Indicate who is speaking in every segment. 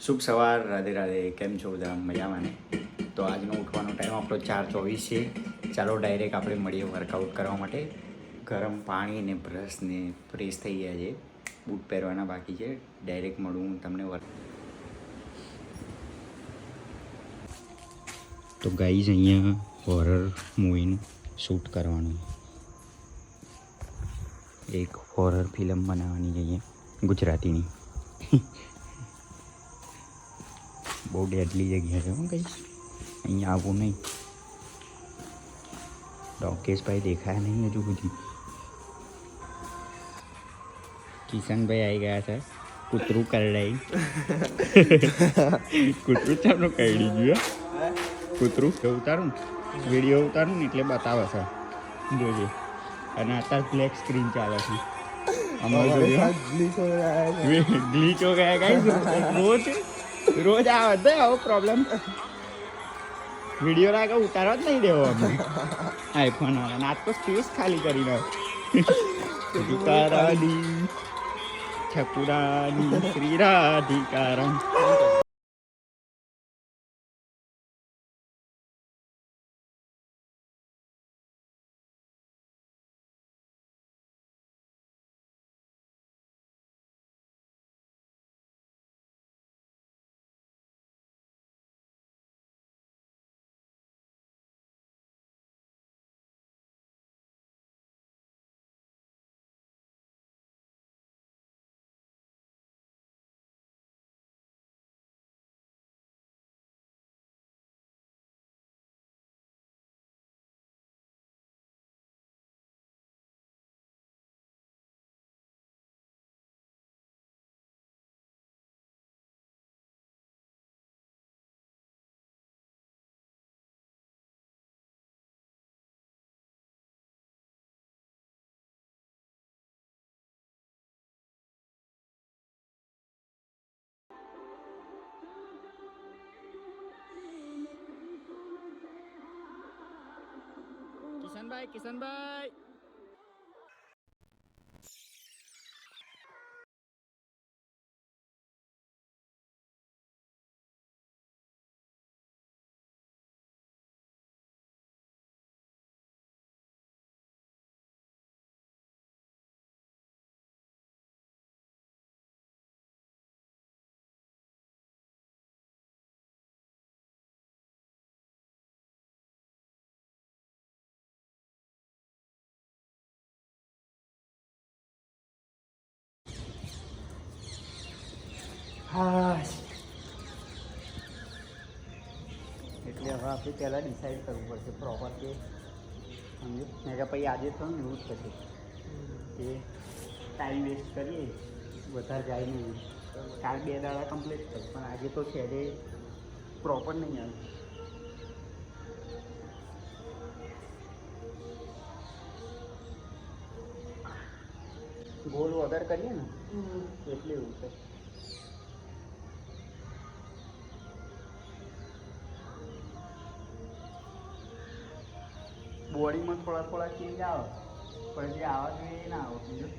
Speaker 1: શુભ સવાર, રાધે રાધે. કેમ છો બધા? મજામાં ને? તો આજનો ઉઠવાનો ટાઈમ આપણો 4:24 છે. ચાલો ડાયરેક્ટ આપણે મળીએ વર્કઆઉટ કરવા માટે. ગરમ પાણી ને બ્રશ ને ફ્રેશ થઈ ગયા છે. બૂટ પહેરવાના બાકી છે. ડાયરેક્ટ મળું હું તમને તો ગાઈઝ અહીંયા હોરર મૂવીનું શૂટ કરવાનું, એક હોરર ફિલ્મ બનાવવાની છે અહીંયા ગુજરાતીની. બહુ ડેડલી જગ્યા છે હું કહીશ, અહીંયા આવું નહીં. ડોકેશભાઈ દેખાયા નહીં હજુ સુધી. કિશનભાઈ આવી ગયા છે. કૂતરું કરડાઈ. કૂતરું ચાલો કરડી ગયું. કૂતરું ઉતારું વિડીયો ઉતારું ને એટલે બતાવે છે, જોજે. અને અત્યારે બ્લેક સ્ક્રીન ચાલે છે. ગ્લીચ હો ગયા ગાઈસ. રોજ આવે છે આવો પ્રોબ્લેમ. વિડીયો લાગે ઉતારવા જ નહીં દેવો અમને આઈફોન વાળા. આજ તો સ્પેસ ખાલી કરી નાખ. છકુરાની શ્રી રાધિકારામ. કિશનભાઈ હા. એટલે હવે આપણે પહેલાં ડિસાઈડ કરવું પડશે પ્રોપર કે સમજો ને કે પછી આજે તો એવું જ થશે કે ટાઈમ વેસ્ટ કરીએ, વધારે જાય નહીં. કાલ 2 દાડા કમ્પ્લીટ થાય પણ આજે તો છે એ પ્રોપર નહીં આવે. ગોળ વગર કરીએ ને એટલે એવું છે. બોડીમાં થોડા ચેન્જ આવે પણ જે આવવા જોઈએ એ ના આવે. બીજું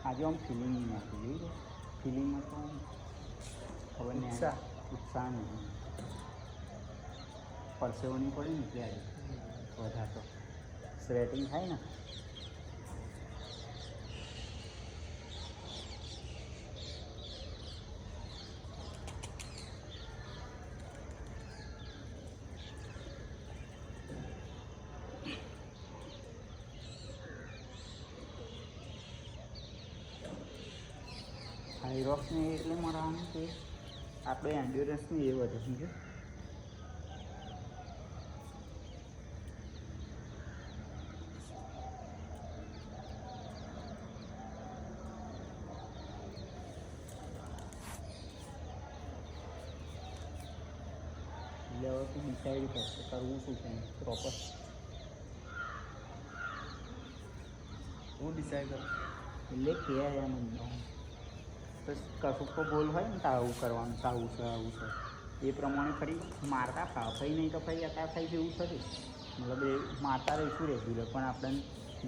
Speaker 1: આજે આમ ફિલિંગ નહીં આવતી, જોઈ છે ફિલિંગમાં તો ખબર નહીં, ઉત્સાહ નહીં. પરસેવો નહીં પડે ને એટલે આજે વધારે તો સ્વેટિંગ થાય ને. હાઈરોક્સને એટલે મરાવાનું કે આપણે એન્ડ્યોરન્સની એ વધે સમજો. એટલે હવે તું ડિસાઈડ કરશે કરવું શું છે પ્રોપર.
Speaker 2: હું ડિસાઈડ કરું
Speaker 1: એટલે કે એમ તો કશું તો ગોલ હોય ને તો આવું કરવાનું તો આવું છે આવું છે એ પ્રમાણે ફરી મારતા ફાવ ફરી નહીં તો ફરી અત્યારે થઈ જેવું થશે. મતલબ એ મારતા રહીશું રેગ્યુલર પણ આપણને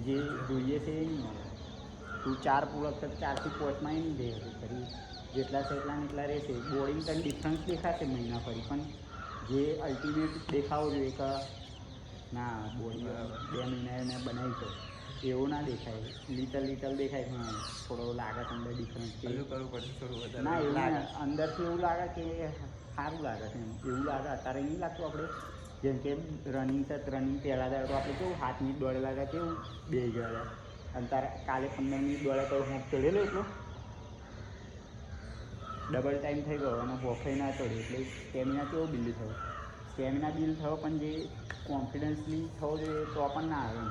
Speaker 1: જે જોઈએ છે એ નહીં મળે. તું 4 પૂરક 4થી 5માં એ નહીં જઈ શકે ફરી જેટલા છે એટલા રહેશે. બોડીમાં તને ડિફરન્સ દેખાશે મહિના ફરી પણ જે અલ્ટિમેટ દેખાવો જોઈએ કે ના બોડી 2 મહિનાએ મેં બનાવી છે એવું ના દેખાય. લીટલ દેખાય હા થોડો લાગે અંદર ડિફરન્સ
Speaker 2: કરવું પડશે થોડું વધારે.
Speaker 1: ના એવું અંદરથી એવું લાગે કે સારું લાગે છે એવું લાગે. અત્યારે નહીં લાગતું આપણે જેમ કે રનિંગ છે રનિંગ પહેલાં જાય તો આપણે કેવું 7 મિનિટ દોડેલા હતા કેવું બે ગયા અને તારે કાલે 15 મિનિટ દોડે તો હોંફ ચડેલો એટલો ડબલ ટાઈમ થઈ ગયો અને હોફે ના ચડ્યો એટલે સ્ટેમિના કેવો બિલ્ડ થયો. સ્ટેમિના બિલ્ડ થયો પણ જે કોન્ફિડન્સલી થવો જોઈએ તો પણ ના આવે.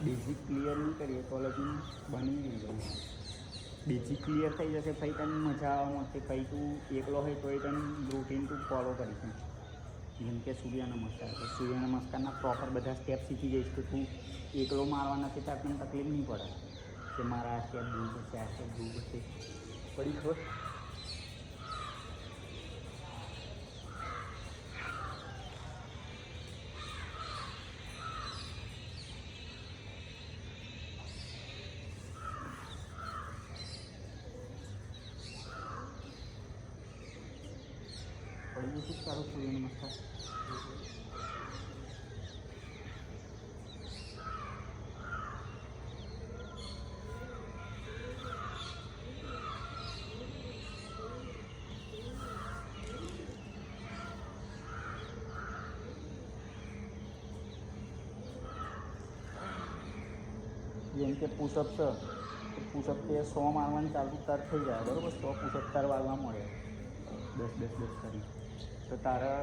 Speaker 1: બેઝિક ક્લિયર નહીં કરીએ તો લગી બની નહીં જાય. બેઝિક ક્લિયર થઈ જશે પછી તને મજા આવવા મળશે. પછી તું એકલો હોય તો એ તને રૂટીન તું ફોલો કરીશ. જેમ કે સૂર્ય નમસ્કાર છે સૂર્ય નમસ્કારના પ્રોપર બધા સ્ટેપ શીખી જઈશ તો તું એકલો મારવા નથી તો આપણને તકલીફ નહીં પડે કે મારા આ સ્ટેપ દૂર પડશે આ સ્ટેપ દૂર પડશે પડી ખબર. પડી જશું સારું સૂર્ય નમસ્કાર. જેમ કે પુશઅપ છે પુશઅપ તે 100 મારવાનું ચાલુ તાર થઈ જાય બરાબર. 100 પુશઅપ તાર વાગવા મળે 10 કરી તો તારા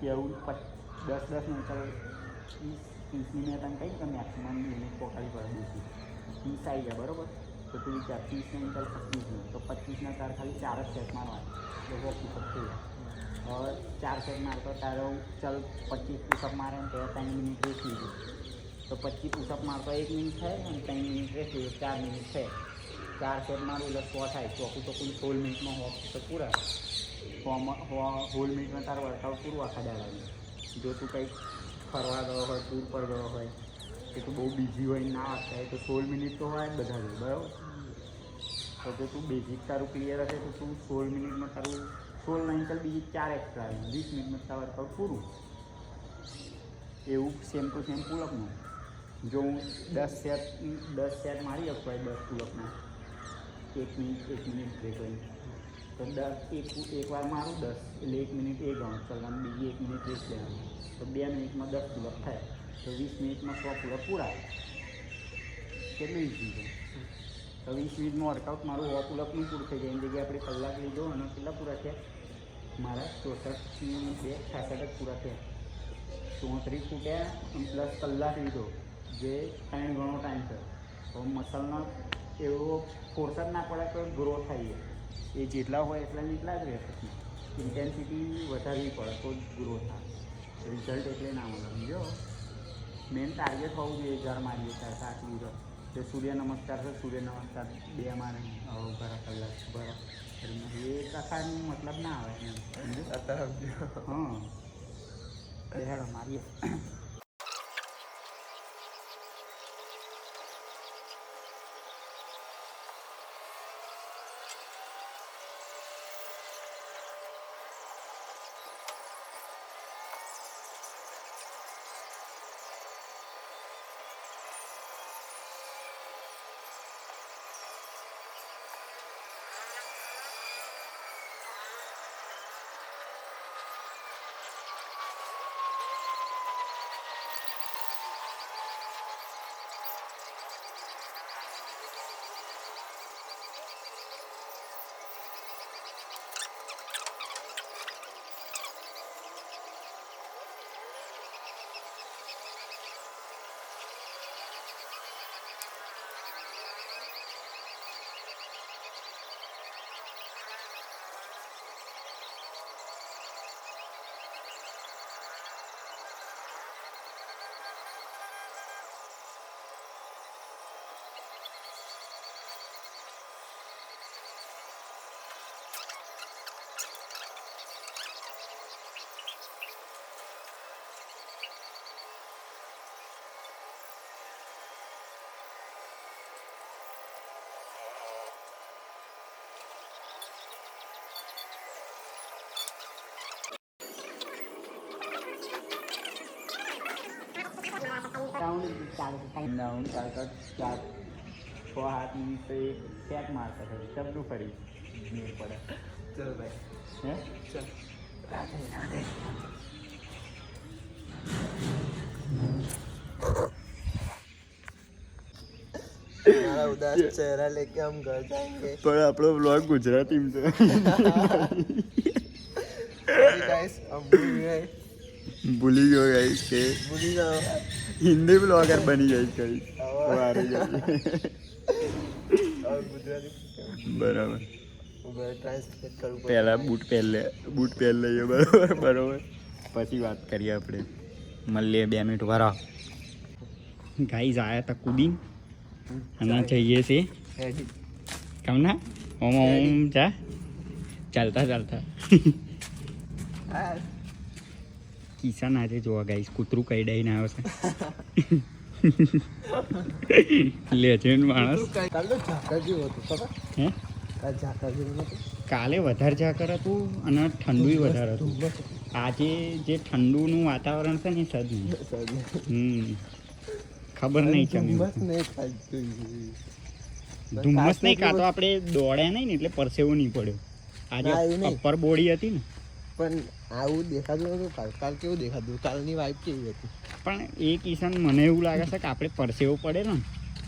Speaker 1: કેવું 10 નહીં ચાલો 30ની મેં તને કહી કે મેક્સિમમ લિમિટ પકડી પડે 30 આવી જાય બરાબર. તો તું વિચાર 30 નહીં ચાલ 25 તો 25ના તાર ખાલી 4 જ સેટ મારવા તો પુશઅપ થઈ જાય. હવે 4 સેટ મારતો તારો ચાલ 25 પુશઅપ મારે ને તો 3 મિનિટ રેસ્ટ લીધું તો 25 પુશઅપ મારતો 1 મિનિટ થાય અને 3 મિનિટ રેસ્ટ લીધું 4 મિનિટ થાય. 4 સેટ મારું એટલે 100 થાય. ચોખ્ખું તો કુલ 16 મિનિટમાં તો પૂરા 16 મિનિટમાં તારું વર્કઆઉટ પૂરું આખા દાડાનું. જો તું કંઈક ફરવા ગયો હોય ટૂર પર ગયો હોય કે તું બહુ બિઝી હોય ના વાગતા તો 16 મિનિટ તો હોય જ બધા જોડે બરાબર. તો જો તું બેઝિક તારું ક્લિયર હશે તો તું 16 મિનિટમાં તારું 16 નહીં ચાલ બીજી 4 એક્સ્ટ્રા 20 મિનિટમાં તારું વર્કઆઉટ પૂરું. એવું સેમ ટુ સેમ પુલઅપનું જો હું 10 સેટ મારી શકું હોય 10 પુલઅપના 1 મિનિટ બ્રેક હોય તો એક વાર મારું 10 એટલે 1 મિનિટ એ ગણો ચાલવાનું બીજી 1 મિનિટ રેસ્ટ લેવાનું તો 2 મિનિટમાં 10 પુલઅપ થાય તો 20 મિનિટમાં 100 પુલઅપ પૂરા. કેટલું ઇઝી છે. તો 20 મિનિટનું વર્કઆઉટ મારું 100 પુલઅપનું પૂરું થઈ જાય. એની જગ્યાએ આપણે કલાક લીધો અને કેટલા પૂરા થયા મારા 64 2 66 જ પૂરા થયા. 34 ફૂટ્યા પ્લસ કલાક લીધો જે 3 ગણો ટાઈમ છે. તો મસલનો એવો ફોર્સ જ ના પડે તો ગ્રો થાય. એ જેટલા હોય એટલા જ રહેશે. ઇન્ટેન્સિટી વધારવી પડે તો જ ગ્રો થાય. રિઝલ્ટ એટલે ના મળે સમજો. મેન ટાર્ગેટ હોવું જોઈએ 1000 મારીએ 4 લીધો તો સૂર્ય નમસ્કાર છે સૂર્ય નમસ્કાર 2 મારે ભરા કલાક ભરા એ પ્રકારનું મતલબ ના આવે એમ સમજો. હા હેડો મારીએ.
Speaker 3: ચાલુ છે ટાઈમ
Speaker 1: ડાઉન ચાલતા 4-6-7 મિનિટ તો એક સેટ મારતા થાય શબ્દું ફરી મેળ પડે
Speaker 2: ચલો ભાઈ
Speaker 1: હે
Speaker 2: ચાલ
Speaker 4: हमारा उदास चेहरा लेके हम घर जाएंगे
Speaker 1: પણ આપણો બ્લોગ ગુજરાતીમાં છે
Speaker 4: गाइस हम भूल गए
Speaker 1: ભૂલી ગયો ગાઈસ કે
Speaker 4: भूल जाओ
Speaker 1: હિન્દી બ્લોગર બની ગઈ કઈ વારે ગઈ
Speaker 4: और गुजराती
Speaker 1: બરાબર
Speaker 4: ट्रांसलेट करूँ
Speaker 1: પહેલા બૂટ પહેર લઈએ બરાબર પછી વાત કરીએ આપણે મળીએ 2 મિનિટ વાળા ગાઈઝ આયા હતા કુદી અને જઈએ છીએ કેમ ના ઓમ ઓમ જા ચાલતા કિસાન આજે જોવા ગાઈઝ કૂતરું કઈડાઈને આવ્યો છે લેજેન્ડ માણસ
Speaker 4: કાલ તો ઝાકર જેવું હતું ખબર
Speaker 1: હે
Speaker 4: કાલ ઝાકર જેવું નતું
Speaker 1: કાલે વધારે ઝાકર હતું અને ઠંડુય વધારે હતું આજે જે ઠંડુનું વાતાવરણ છે ને એ સજ નહીં ખબર નહીં ચમી
Speaker 4: ધુમ્મસ નહીં ખાતું
Speaker 1: ધુમ્મસ નહીં કાં તો આપણે દોડ્યા નહીં ને એટલે પરસેવો નહીં પડ્યો
Speaker 4: ના, એવું
Speaker 1: આજે
Speaker 4: નહીં.
Speaker 1: અપર બોડી હતી ને
Speaker 4: પણ આવું દેખાતું નતું કાલ કેવું દેખાતું કાલની વાઇબ કેવી હતી
Speaker 1: પણ એ કિસ્સામાં મને એવું લાગે છે કે આપણે પરસેવો પડે ને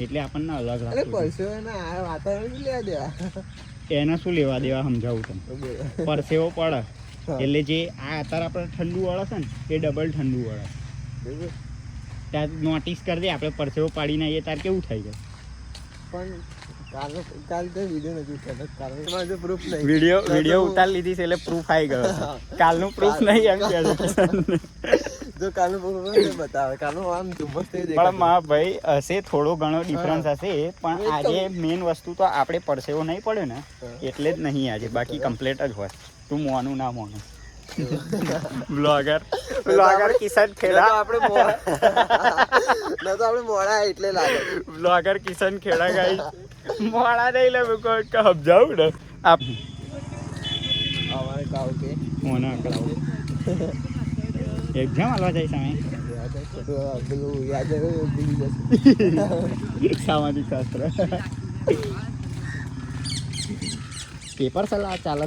Speaker 1: એટલે આપણને અલગ
Speaker 4: અરે
Speaker 1: લાગે
Speaker 4: પરસેવો ના આ વાતાવરણ શું લેવા દેવા
Speaker 1: એને શું લેવા દેવા સમજાવું તમે પરસેવો પડે એટલે જે આ અત્યારે આપણે ઠંડુ વળે છે ને એ ડબલ ઠંડુ વળે
Speaker 4: બરાબર
Speaker 1: ત્યાં નોટિસ કરી દે આપણે પરસેવો પાડીને આવીએ ત્યારે કેવું થઈ જાય
Speaker 4: પણ કાલ તો વિડીયો નથી ઉતારતો કારણ કે મારે પ્રૂફ નહીં
Speaker 1: વિડીયો ઉતાર લીધી છે એટલે પ્રૂફ આવી ગયો કાલનું પ્રૂફ નહીં એમ કહે
Speaker 4: જો કાલનું પ્રૂફ નહીં બતાવે કાલનું આમ ધુમ્મસ થઈ
Speaker 1: પણ
Speaker 4: દેખાતું
Speaker 1: મા ભાઈ હશે થોડો ઘણો ડિફરન્સ હશે પણ આજે મેઇન વસ્તુ તો આપણે પરસેવો નહીં પડ્યો ને એટલે જ નહીં આજે બાકી કમ્પ્લીટ જ હોય તું મોનું ના મોનું બ્લોગર કિશન ખેડા
Speaker 4: આપણે મોડા ના તો આપણે મોડા એટલે લાગે
Speaker 1: બ્લોગર કિશન ખેડા ગાઈ મોડા નહીં લે સમજાવું ને આપ
Speaker 4: અમારે કાવ કે
Speaker 1: મોના અકળાવો એક્ઝામ હાલવા જાય સામે
Speaker 4: પેલું યાદ આવ્યું ભૂલી જશે
Speaker 1: સામાજિક શાસ્ત્ર પેપર સલાહ ચાલે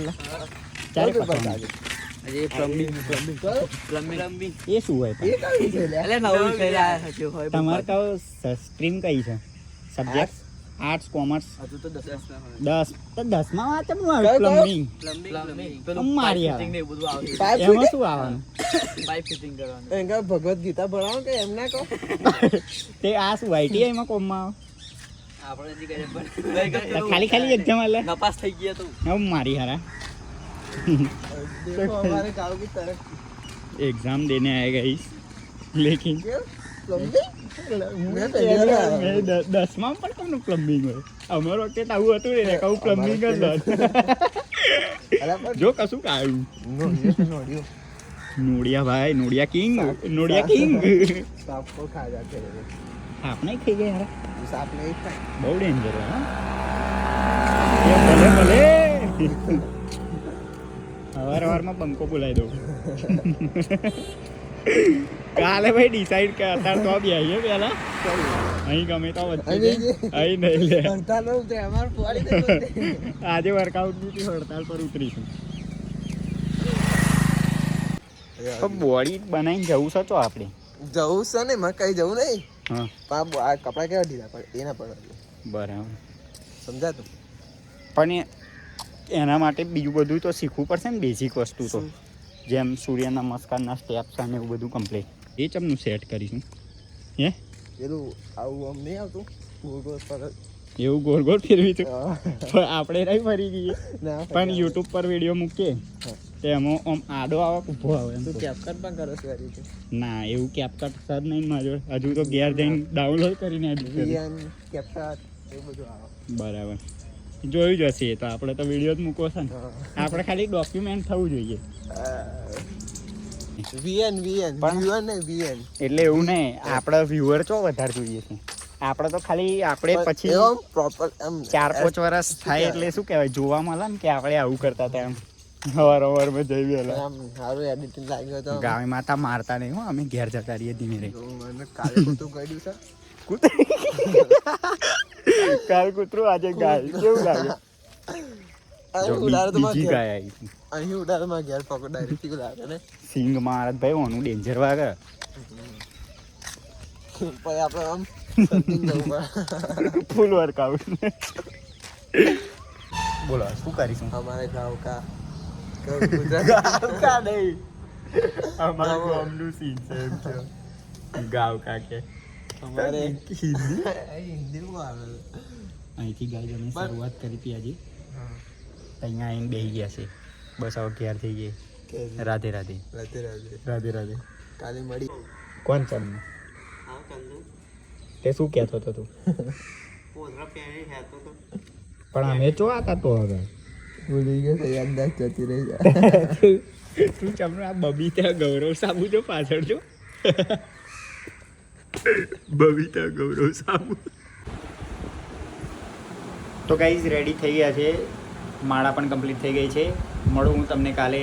Speaker 1: ચારે
Speaker 4: પેપર
Speaker 1: પતાવવાનું.
Speaker 4: ચાલે.
Speaker 2: આજે પ્લમ્બિંગ
Speaker 1: એ શું હોય
Speaker 4: એ કયું છે લે?
Speaker 2: નવું છે
Speaker 1: તમારે કયો સ્ટ્રીમ કઈ છે સબ્જેક્ટ આર્ટ્સ કોમર્સ
Speaker 2: હજુ તો 10 ના હોય
Speaker 1: 10 તો 10 માં વાંચે હું
Speaker 4: કયો?
Speaker 1: પ્લમ્બિંગ
Speaker 2: પ્લમ્બિંગ
Speaker 1: અમારી આવે.
Speaker 2: ફિટિંગ ને એવું બધું આવશે
Speaker 4: પાઇપ
Speaker 1: એમાં
Speaker 4: ફિટિંગ?
Speaker 1: શું આવવાનું
Speaker 2: પાઇપ ફિટિંગ કરવાનું
Speaker 4: એમ કે ભગવદ ગીતા ભણાવો કે એમ ના કહો
Speaker 1: તે આ શું આઈટીઆઈ માં કોમમાં
Speaker 2: આપણે હજી કરે પણ
Speaker 1: આવે ખાલી એક્ઝામ આલે
Speaker 2: નપાસ થઈ ગયા તો
Speaker 1: હું મારી હારા
Speaker 4: देखो हमारे गांव की तरफ
Speaker 1: एग्जाम देने आए गई लेकिन
Speaker 4: प्लम्बिंग मैं पहली बार आया हूँ।
Speaker 1: 10 માં પણ કોનું પ્લમ્બિંગ હોય અમારો વખતે આવું હતું ને કહું પ્લમ્બિંગ જ
Speaker 4: अरे पर
Speaker 1: જો કશું કાયું
Speaker 4: नोड़ियो से नोड़ियो
Speaker 1: નોડિયા ભાઈ નોડિયા કિંગ
Speaker 4: सांप को खा जाते हैं
Speaker 1: આપણે ખાઈ ગયા યાર
Speaker 4: सांप नहीं खाए
Speaker 1: બહુ ડેન્જર હોય હા એ ભલે સવારમાં બંકો બોલાવી દઉં કાલે ભાઈ ડિસાઈડ કે અત્યારે તો બી આવીએ પહેલા અહીં ગમે તો વચ્ચે અહીં નહીં લે
Speaker 4: हड़ताल में उतरे हमारे पुआड़ी दे
Speaker 1: આજે વર્કઆઉટની હડતાલ પર ઉતરીશું બોડી બનાવીને જવું છે તો આપણે
Speaker 4: જવું છે ને માં કઈ જવું નહીં
Speaker 1: હા
Speaker 4: આ કપડા કેવા ઢીલા પડે એના પડે
Speaker 1: બરાબર
Speaker 4: સમજાતું
Speaker 1: પણ એના માટે બીજું બધું તો શીખવું પડશે ને બેઝિક વસ્તુ તો જેમ સૂર્ય નમસ્કારના સ્ટેપ્સ અને એવું બધું કમ્પ્લીટ એ ચમનું સેટ કરીશું હે
Speaker 4: પેલું આવું આમ નહીં આવતું ગોળ ગોળ પર
Speaker 1: એવું ગોળ ગોળ ફેરવી તું
Speaker 4: હા.
Speaker 1: પણ આપણે નહીં ફરી ગઈએ
Speaker 4: ના
Speaker 1: પણ યુટ્યુબ પર વિડીયો મૂકીએ
Speaker 4: હા.
Speaker 1: તો એમાં આમ આડો આવે ઊભો આવે એમ
Speaker 4: તું કેપકટ પણ કરો છો આ રીતે
Speaker 1: ના એવું કેપકટ સર નહીં મારો હજુ તો ઘેર જઈને ડાઉનલોડ કરીને edit કર્યું.
Speaker 4: વિયન કેપકટ એવું બધું આવે
Speaker 1: બરાબર જોયું જ હશે એ તો આપણે તો વિડીયો જ મૂકવો છે ને
Speaker 4: હા.
Speaker 1: આપણે ખાલી ડોક્યુમેન્ટ થવું જોઈએ
Speaker 4: વિયન વિયન
Speaker 1: પણ-
Speaker 4: વિયન ને વિયન
Speaker 1: એટલે એવું નહીં આપણે વ્યુઅર ચો વધારે જોઈએ છે આપણે તો ખાલી આપણે પછી
Speaker 4: એમ પ્રોપર એમ
Speaker 1: 4-5 વર્ષ થાય એટલે શું કહેવાય જોવા મળે ને કે આપણે આવું કરતા હતા એમ હવારમાં જઈ વહેલા
Speaker 4: આમ સારું એડિટિંગ લાગ્યું તો
Speaker 1: ગાય માતા મારતા નહીં હો અમે ઘેર જતા રહીએ ધીમે રહી
Speaker 4: મને કાલે ખોટું કર્યું છે
Speaker 1: કાલ કૂતરું આજે ગાય કેવું લાગે
Speaker 4: અહીં ઉડાડે તો
Speaker 1: બીજી
Speaker 4: માં
Speaker 1: ગાય આવી હતી.
Speaker 4: અહીં ઉડાડે માં ઘેર પકડ ડાયરેક્ટ ઉડાડે ને
Speaker 1: સિંગ મારત ભાઈ ઓનું ડેન્જર વાગે
Speaker 4: પછી આપણે આમ સર્ચિંગ જવું પડે
Speaker 1: ફૂલ વર્કઆઉટ બોલો શું કરીશું
Speaker 4: અમારે ગાँव का ગુજરાત
Speaker 1: કા નહીં અમારું ગામનું સીન છે એમ છે ગાવ કાકે
Speaker 4: અમારે
Speaker 1: હિન્દી
Speaker 4: હિન્દીમાં આવે
Speaker 1: અહીંથી ગાય અમે શરૂઆત કરી હતી આજે
Speaker 4: હા
Speaker 1: અહીંયા આવીને બેસી ગયા છે બસ હવે ક્યાર થઈ ગઈ
Speaker 4: કે
Speaker 1: રાધે રાધે
Speaker 4: રાતે રાતે
Speaker 1: રાધે રાધે
Speaker 4: કાલે મળી
Speaker 1: કોણ ચાલનું તે શું કહેતો હતો તું પણ અમે ચો હતા તો હવે
Speaker 4: ભૂલી ગયો તો યાદદાસ્ત જતી રહી જાય
Speaker 1: તું ચમનો આ બબીતા ગૌરવ સાબુ જો પાછળ જો બબીતા ગૌરવ સાબુ તો ગાઈઝ રેડી થઈ ગયા છે માળા પણ કમ્પ્લીટ થઈ ગઈ છે મળું હું તમને કાલે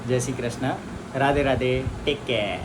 Speaker 1: જય શ્રી કૃષ્ણ રાધે રાધે ટેક કેર